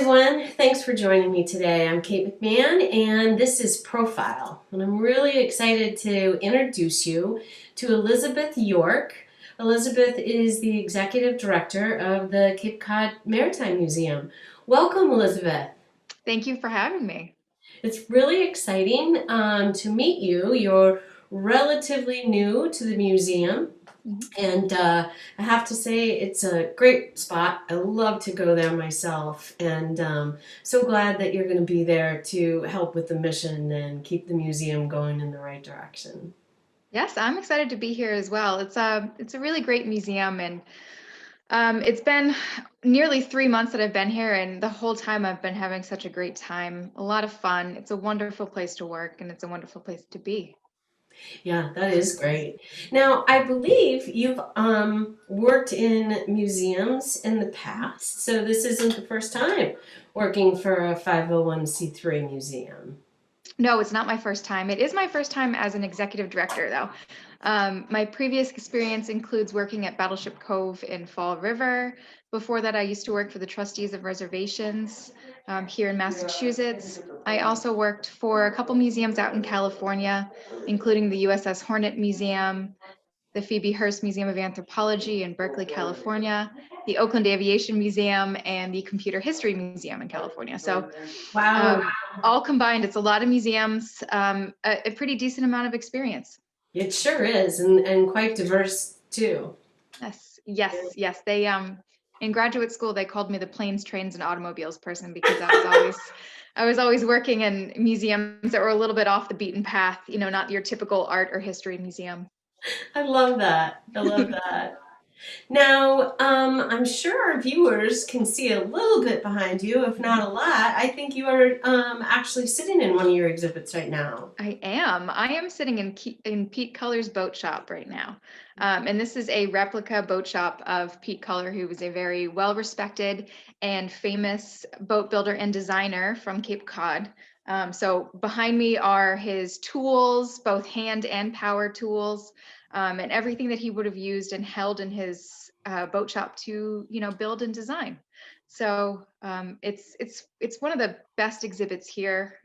everyone. Thanks for joining me today. I'm Kate McMahon, and this is Profile. And I'm really excited to introduce you to Elizabeth York. Elizabeth is the executive director of the Cape Cod Maritime Museum. Welcome, Elizabeth. Thank you for having me. It's really exciting to meet you. You're relatively new to the museum, Mhm. and I have to say, it's a great spot. I love to go there myself, and so glad that you're going to be there to help with the mission and keep the museum going in the right direction. Yes, I'm excited to be here as well. It's a really great museum, and it's been nearly 3 months that I've been here, and the whole time I've been having such a great time. A lot of fun. It's a wonderful place to work, and it's a wonderful place to be. Yeah, that is great. Now, I believe you've worked in museums in the past, so this isn't the first time working for a 501c3 museum. No, it's not my first time. It is my first time as an executive director, though. My previous experience includes working at Battleship Cove in Fall River. Before that, I used to work for the Trustees of Reservations here in Massachusetts. I also worked for a couple museums out in California, including the USS Hornet Museum, the Phoebe Hearst Museum of Anthropology in Berkeley, California, the Oakland Aviation Museum, and the Computer History Museum in California. So Wow, um, all combined, it's a lot of museums, a pretty decent amount of experience. it sure is, and quite diverse too. Yes, yes, yes. They in graduate school they called me the planes, trains, and automobiles person because I was always working in museums that were a little bit off the beaten path, not your typical art or history museum. I love that. I love that. Now, I'm sure our viewers can see a little bit behind you, if not a lot. I think you are actually sitting in one of your exhibits right now. I am. I am sitting in Pete Culler's boat shop right now. And this is a replica boat shop of Pete Culler, who was a very well-respected and famous boat builder and designer from Cape Cod. So behind me are his tools, both hand and power tools, and everything that he would have used and held in his boat shop to, build and design. So it's one of the best exhibits here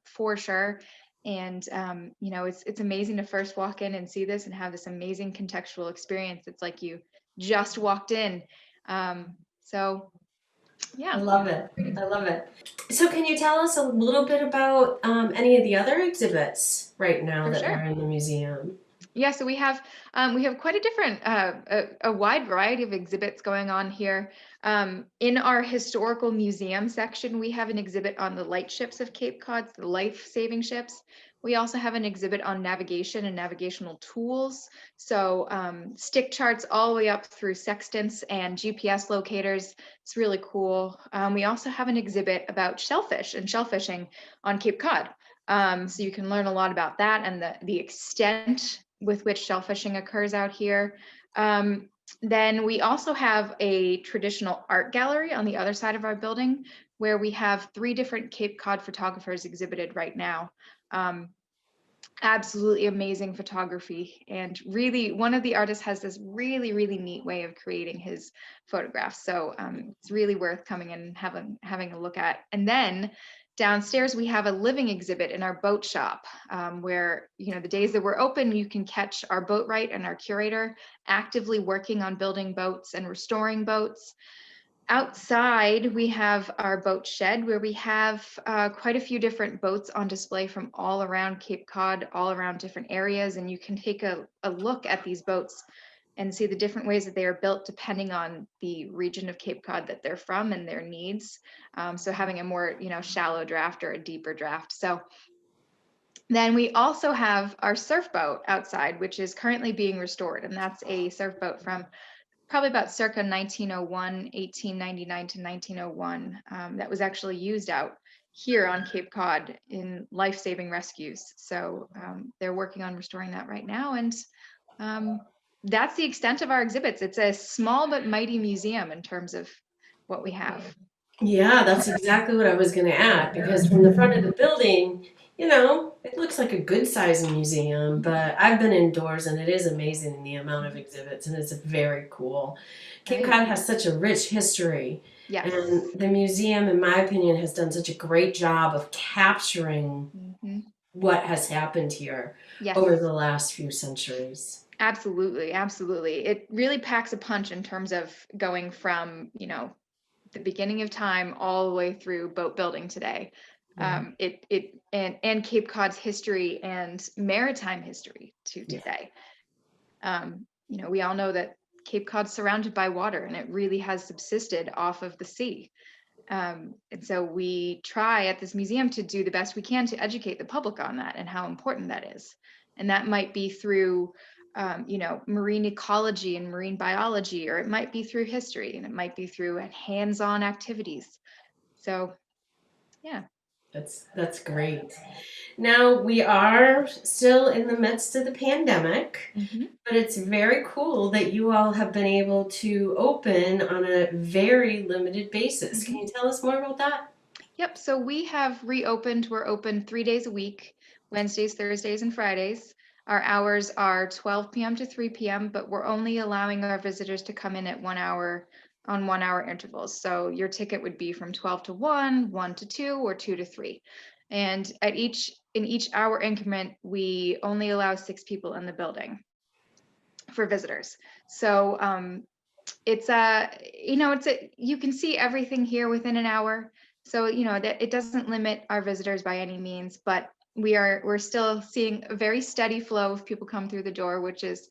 for sure. And it's amazing to first walk in and see this and have this amazing contextual experience. It's like you just walked in. So I yeah, love it. I love it. So, can you tell us a little bit about any of the other exhibits right now for that are sure. in the museum? Yeah, so we have quite a different a wide variety of exhibits going on here. In our historical museum section, we have an exhibit on the lightships of Cape Cod, the life-saving ships. We also have an exhibit on navigation and navigational tools. So stick charts all the way up through sextants and GPS locators. It's really cool. We also have an exhibit about shellfish and shellfishing on Cape Cod. So you can learn a lot about that and the extent with which shellfishing occurs out here. Then we also have a traditional art gallery on the other side of our building where we have three different Cape Cod photographers exhibited right now. Um, Absolutely amazing photography. And really, one of the artists has this really, really neat way of creating his photographs. So it's really worth coming in and having a look at. And then downstairs, we have a living exhibit in our boat shop where, the days that we're open, you can catch our boat wright and our curator actively working on building boats and restoring boats. Outside, we have our boat shed where we have quite a few different boats on display from all around Cape Cod, all around different areas. And you can take a look at these boats and see the different ways that they are built depending on the region of Cape Cod that they're from and their needs. So having a more, shallow draft or a deeper draft. So then we also have our surf boat outside, which is currently being restored. And that's a surf boat from probably about circa 1901, 1899 to 1901, that was actually used out here on Cape Cod in life-saving rescues. So they're working on restoring that right now. And um, that's the extent of our exhibits. It's a small but mighty museum in terms of what we have. Yeah, that's exactly what I was going to add because from the front of the building, It looks like a good sized museum, but I've been indoors and it is amazing the amount of exhibits and it's very cool. Cape Right. Cod has such a rich history, and Yes. the museum, in my opinion, has done such a great job of capturing Hmm. what has happened here over Yes. the last few centuries. Absolutely. Absolutely. It really packs a punch in terms of going from, the beginning of time all the way through boat building today. Yeah, And Cape Cod's history and maritime history to yeah, today. We all know that Cape Cod's surrounded by water and it really has subsisted off of the sea. And so we try at this museum to do the best we can to educate the public on that and how important that is. And that might be through, marine ecology and marine biology, or it might be through history, and it might be through hands-on activities. So, yeah. that's great. Now we are still in the midst of the pandemic. Hmm. But it's very cool that you all have been able to open on a very limited basis. Can Hmm. you tell us more about that? Yep. So we have reopened. We're open 3 days a week, Wednesdays, Thursdays, and Fridays. Our hours are 12 p.m. to 3 p.m., but we're only allowing our visitors to come in at 1 hour on 1 hour intervals. So your ticket would be from 12 to 1, 1 to 2, or 2 to 3. And in each hour increment, we only allow 6 people in the building for visitors. So it's you can see everything here within an hour, so that it doesn't limit our visitors by any means, but we're still seeing a very steady flow of people come through the door, which is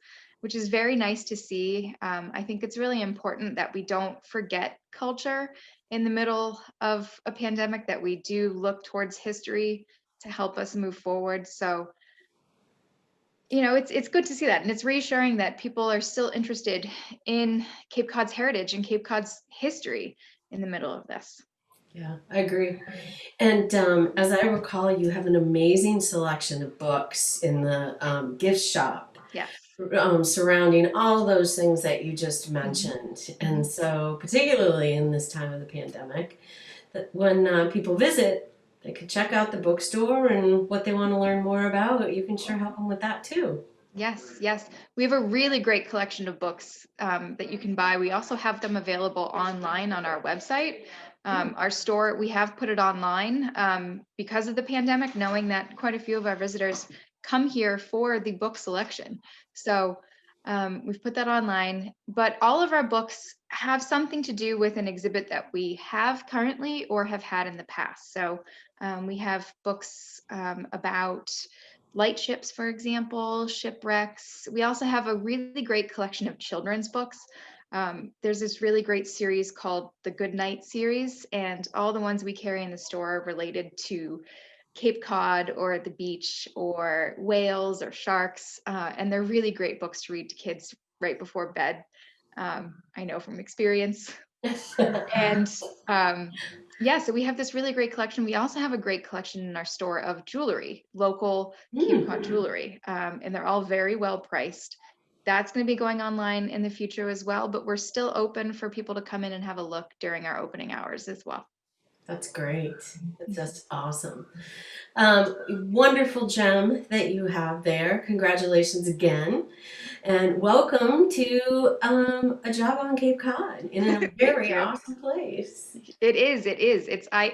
very nice to see. I think it's really important that we don't forget culture in the middle of a pandemic, that we do look towards history to help us move forward. So it's good to see that, and it's reassuring that people are still interested in Cape Cod's heritage and Cape Cod's history in the middle of this. Yeah, I agree. And as I recall, you have an amazing selection of books in the gift shop Yes. surrounding all those things that you just Hmm. mentioned. And Hmm. so, particularly in this time of the pandemic, that when people visit, they could check out the bookstore and what they want to learn more about. You can sure help them with that too. Yes, yes. We have a really great collection of books that you can buy. We also have them available online on our website. Our store, we have put it online because of the pandemic, knowing that quite a few of our visitors come here for the book selection. So we've put that online, but all of our books have something to do with an exhibit that we have currently or have had in the past. So we have books about lightships, for example, shipwrecks. We also have a really great collection of children's books. There's this really great series called the Good Night series, and all the ones we carry in the store are related to Cape Cod or the beach or whales or sharks. And they're really great books to read to kids right before bed. I know from experience. And yeah, so we have this really great collection. We also have a great collection in our store of jewelry, local Cape Hmm. Cod jewelry, and they're all very well priced. That's going to be going online in the future as well, but we're still open for people to come in and have a look during our opening hours as well. That's great. That's just awesome. Wonderful gem that you have there. Congratulations again. And welcome to a job on Cape Cod in a Thank very you. awesome place. It is. It is. I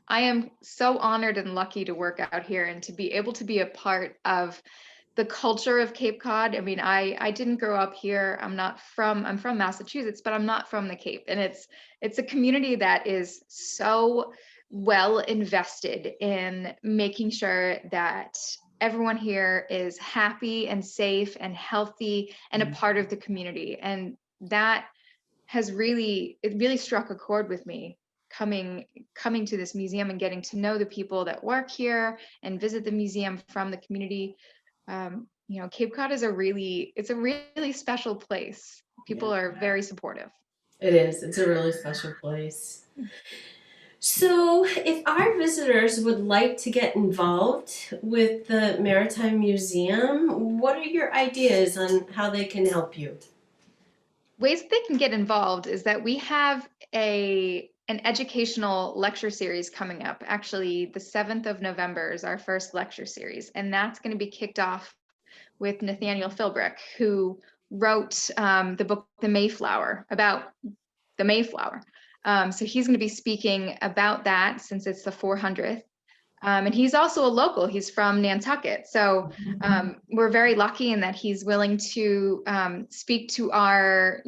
am so honored and lucky to work out here and to be able to be a part of the culture of Cape Cod. I mean, I didn't grow up here. I'm from Massachusetts, but I'm not from the Cape. And it's a community that is so well invested in making sure that everyone here is happy and safe and healthy and a part of the community. And that it really struck a chord with me coming to this museum and getting to know the people that work here and visit the museum from the community. Cape Cod is it's a really special place. Yeah, People are very supportive. it is. It's a really special place. So, if our visitors would like to get involved with the Maritime Museum, what are your ideas on how they can help you? Ways that they can get involved is that we have an educational lecture series coming up. Actually, the 7th of November is our first lecture series, and that's going to be kicked off with Nathaniel Philbrick, who wrote the book The Mayflower, about the Mayflower. So he's going to be speaking about that since it's the 400th. And he's also a local. He's from Nantucket. So we're very lucky in that he's willing to speak to our,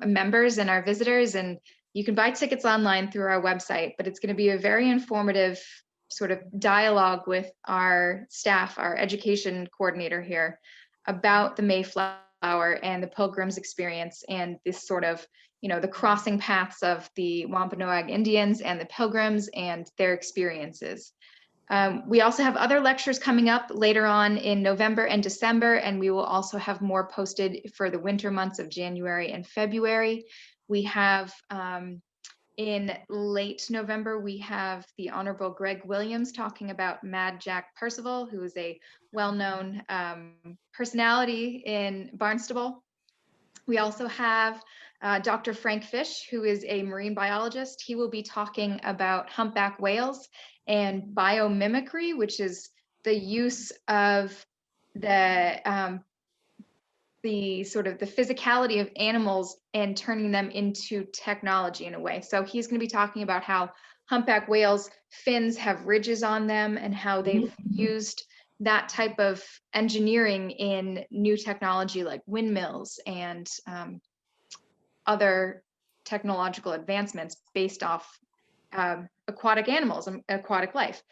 members and our visitors. And you can buy tickets online through our website, but it's going to be a very informative sort of dialogue with our staff, our education coordinator here, about the Mayflower and the Pilgrims' experience and this sort of, the crossing paths of the Wampanoag Indians and the Pilgrims and their experiences. We also have other lectures coming up later on in November and December, and we will also have more posted for the winter months of January and February. We have in late November, we have the Honorable Greg Williams talking about Mad Jack Percival, who is a well-known personality in Barnstable. We also have Dr. Frank Fish, who is a marine biologist. He will be talking about humpback whales and biomimicry, which is the use of the sort of the physicality of animals and turning them into technology in a way. So he's going to be talking about how humpback whales' fins have ridges on them and how they've used that type of engineering in new technology like windmills and other technological advancements based off aquatic animals and aquatic life.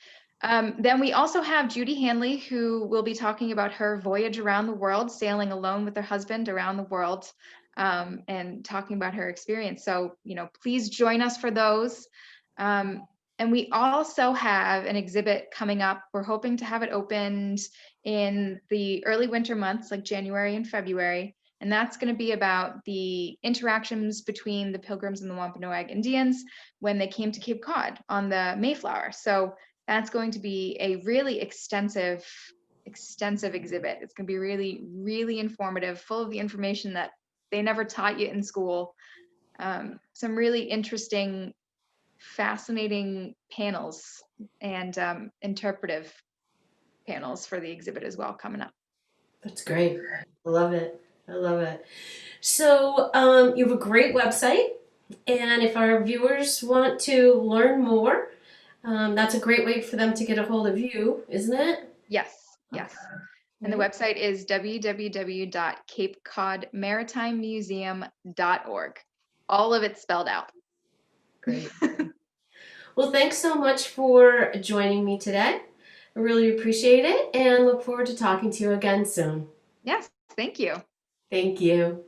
Then we also have Judy Hanley, who will be talking about her voyage around the world, sailing alone with her husband around the world, and talking about her experience. So, please join us for those. And we also have an exhibit coming up. We're hoping to have it opened in the early winter months, like January and February. And that's going to be about the interactions between the Pilgrims and the Wampanoag Indians when they came to Cape Cod on the Mayflower. So that's going to be a really extensive exhibit. It's going to be really, really informative, full of the information that they never taught you in school. Some really interesting, fascinating panels and interpretive panels for the exhibit as well coming up. That's great. I love it. I love it. So you have a great website, and if our viewers want to learn more, that's a great way for them to get a hold of you, isn't it? Yes. And the website is www.capecodmaritimemuseum.org. All of it spelled out. Great. Well, thanks so much for joining me today. I really appreciate it and look forward to talking to you again soon. Yes, thank you. Thank you.